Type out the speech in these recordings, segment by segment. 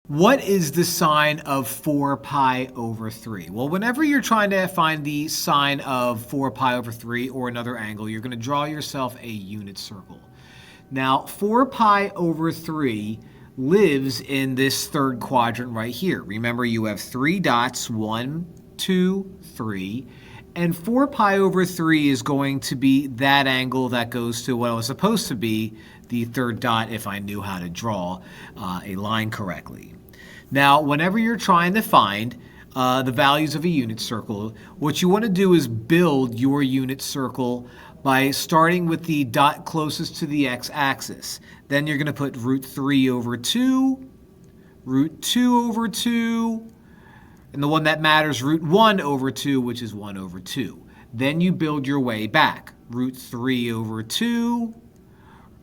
What is the sine of 4 pi over 3? Well, whenever you're trying to find the sine of 4 pi over 3 or another angle, you're going to draw yourself a unit circle. Now, 4 pi over 3 lives in this third quadrant right here. Remember, you have 3 dots, 1, 2, 3. And 4 pi over 3 is going to be that angle that goes to what was supposed to be the third dot if I knew how to draw a line correctly. Now, whenever you're trying to find the values of a unit circle, what you want to do is build your unit circle by starting with the dot closest to the x-axis. Then you're going to put root 3 over 2, root 2 over 2, and the one that matters, root 1 over 2, which is 1 over 2. Then you build your way back. Root 3 over 2,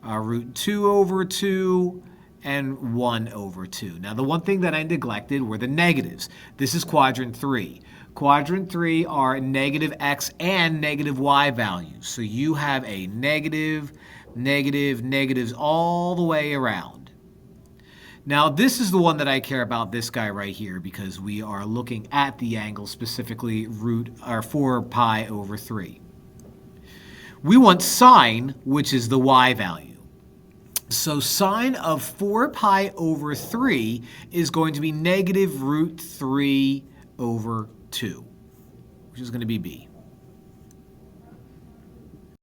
root 2 over 2, and 1 over 2. Now, the one thing that I neglected were the negatives. This is quadrant 3. Quadrant 3 are negative x and negative y values. So you have a negative, negative, negatives all the way around. Now, this is the one that I care about, this guy right here, because we are looking at the angle, specifically 4 pi over 3. We want sine, which is the y value. So sine of 4 pi over 3 is going to be negative root 3 over 2, which is going to be b.